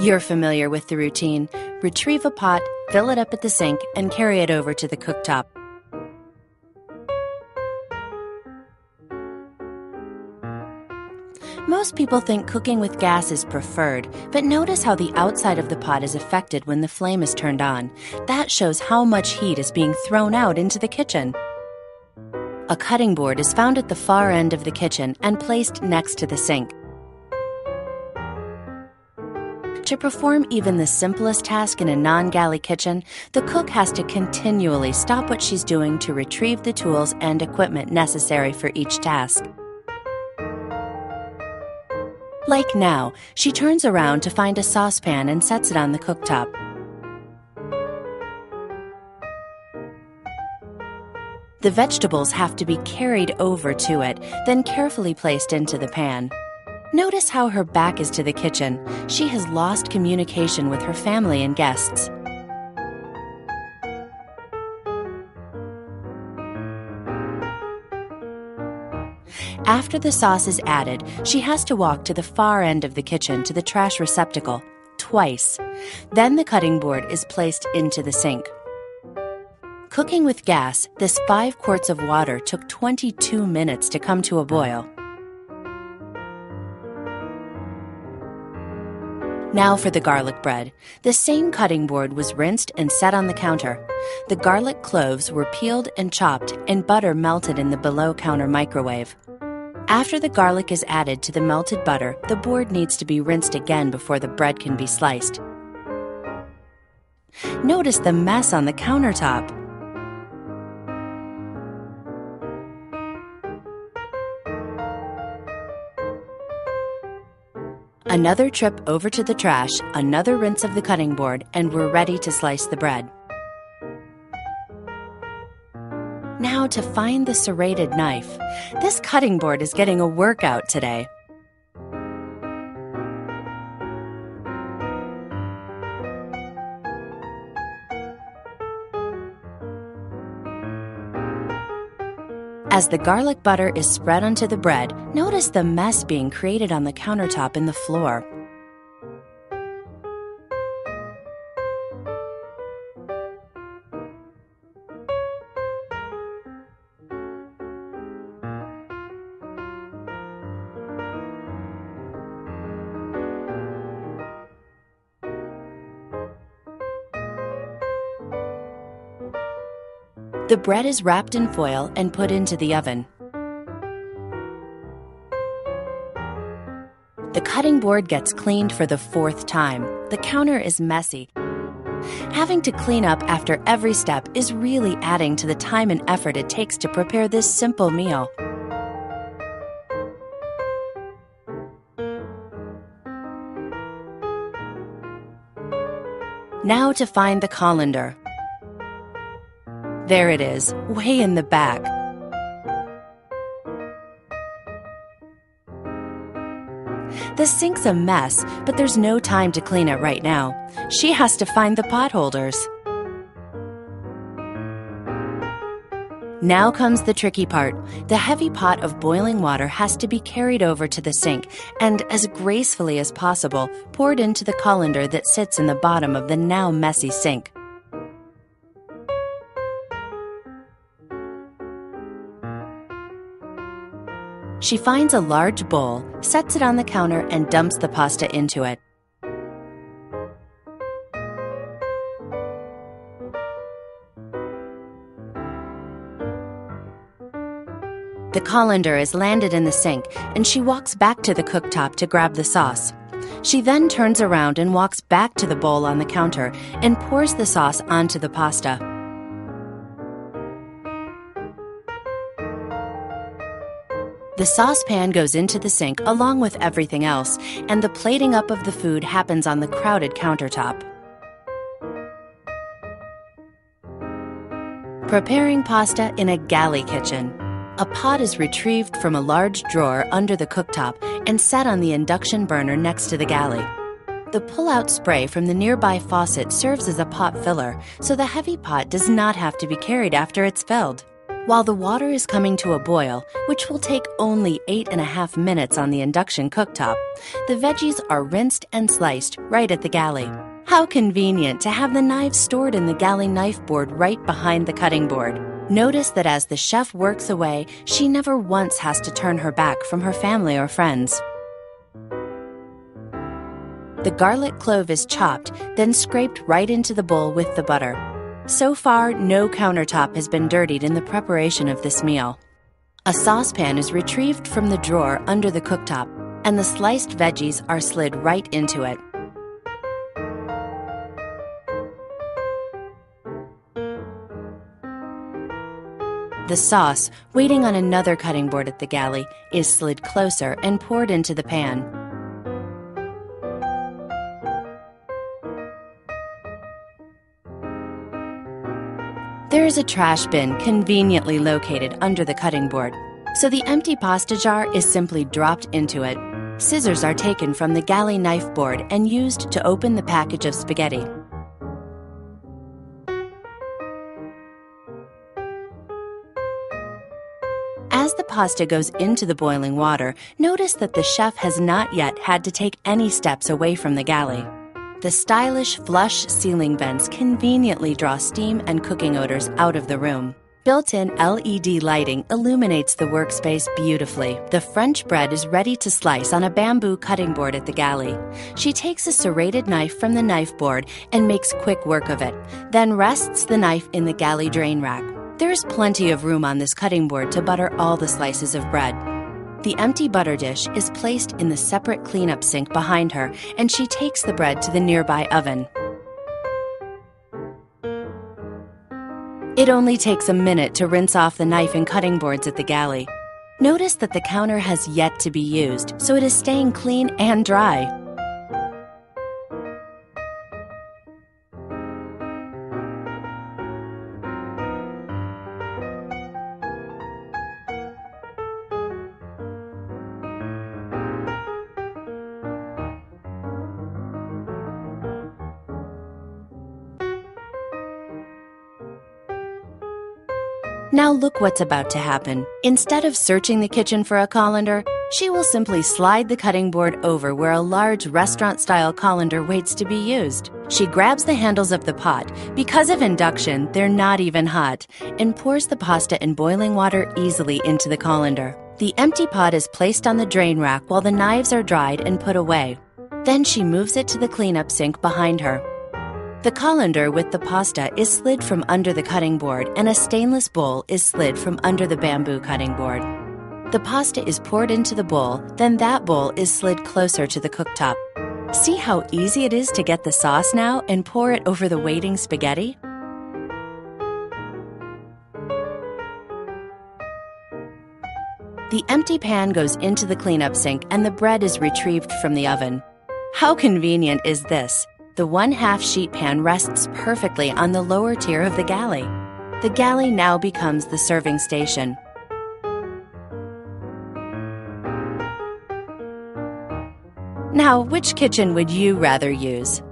You're familiar with the routine. Retrieve a pot, fill it up at the sink, and carry it over to the cooktop. Most people think cooking with gas is preferred, but notice how the outside of the pot is affected when the flame is turned on. That shows how much heat is being thrown out into the kitchen. A cutting board is found at the far end of the kitchen and placed next to the sink. To perform even the simplest task in a non-galley kitchen, the cook has to continually stop what she's doing to retrieve the tools and equipment necessary for each task. Like now, she turns around to find a saucepan and sets it on the cooktop. The vegetables have to be carried over to it, then carefully placed into the pan. Notice how her back is to the kitchen. She has lost communication with her family and guests. After the sauce is added, she has to walk to the far end of the kitchen to the trash receptacle, twice. Then the cutting board is placed into the sink. Cooking with gas, this 5 quarts of water took 22 minutes to come to a boil. Now for the garlic bread. The same cutting board was rinsed and set on the counter. The garlic cloves were peeled and chopped, and butter melted in the below-counter microwave. After the garlic is added to the melted butter, the board needs to be rinsed again before the bread can be sliced. Notice the mess on the countertop. Another trip over to the trash, another rinse of the cutting board, and we're ready to slice the bread. Now to find the serrated knife. This cutting board is getting a workout today. As the garlic butter is spread onto the bread, notice the mess being created on the countertop and the floor. The bread is wrapped in foil and put into the oven. The cutting board gets cleaned for the 4th time. The counter is messy. Having to clean up after every step is really adding to the time and effort it takes to prepare this simple meal. Now to find the colander. There it is, way in the back. The sink's a mess, but there's no time to clean it right now. She has to find the pot holders. Now comes the tricky part. The heavy pot of boiling water has to be carried over to the sink and, as gracefully as possible, poured into the colander that sits in the bottom of the now messy sink. She finds a large bowl, sets it on the counter, and dumps the pasta into it. The colander is landed in the sink, and she walks back to the cooktop to grab the sauce. She then turns around and walks back to the bowl on the counter and pours the sauce onto the pasta. The saucepan goes into the sink along with everything else, and the plating up of the food happens on the crowded countertop. Preparing pasta in a galley kitchen. A pot is retrieved from a large drawer under the cooktop and set on the induction burner next to the galley. The pull-out spray from the nearby faucet serves as a pot filler, so the heavy pot does not have to be carried after it's filled. While the water is coming to a boil, which will take only 8.5 minutes on the induction cooktop, the veggies are rinsed and sliced right at the galley. How convenient to have the knives stored in the galley knife board right behind the cutting board. Notice that as the chef works away, she never once has to turn her back from her family or friends. The garlic clove is chopped, then scraped right into the bowl with the butter. So far, no countertop has been dirtied in the preparation of this meal. A saucepan is retrieved from the drawer under the cooktop, and the sliced veggies are slid right into it. The sauce, waiting on another cutting board at the galley, is slid closer and poured into the pan. There is a trash bin conveniently located under the cutting board, so the empty pasta jar is simply dropped into it. Scissors are taken from the galley knife board and used to open the package of spaghetti. As the pasta goes into the boiling water, notice that the chef has not yet had to take any steps away from the galley. The stylish flush ceiling vents conveniently draw steam and cooking odors out of the room. Built-in LED lighting illuminates the workspace beautifully. The French bread is ready to slice on a bamboo cutting board at the galley. She takes a serrated knife from the knife board and makes quick work of it, then rests the knife in the galley drain rack. There is plenty of room on this cutting board to butter all the slices of bread. The empty butter dish is placed in the separate cleanup sink behind her, and she takes the bread to the nearby oven. It only takes a minute to rinse off the knife and cutting boards at the galley. Notice that the counter has yet to be used, so it is staying clean and dry. Now look what's about to happen. Instead of searching the kitchen for a colander, she will simply slide the cutting board over where a large restaurant-style colander waits to be used. She grabs the handles of the pot. Because of induction, they're not even hot, and pours the pasta in boiling water easily into the colander. The empty pot is placed on the drain rack while the knives are dried and put away. Then she moves it to the cleanup sink behind her. The colander with the pasta is slid from under the cutting board, and a stainless bowl is slid from under the bamboo cutting board. The pasta is poured into the bowl, then that bowl is slid closer to the cooktop. See how easy it is to get the sauce now and pour it over the waiting spaghetti? The empty pan goes into the cleanup sink and the bread is retrieved from the oven. How convenient is this? The 1/2 sheet pan rests perfectly on the lower tier of the galley. The galley now becomes the serving station. Now, which kitchen would you rather use?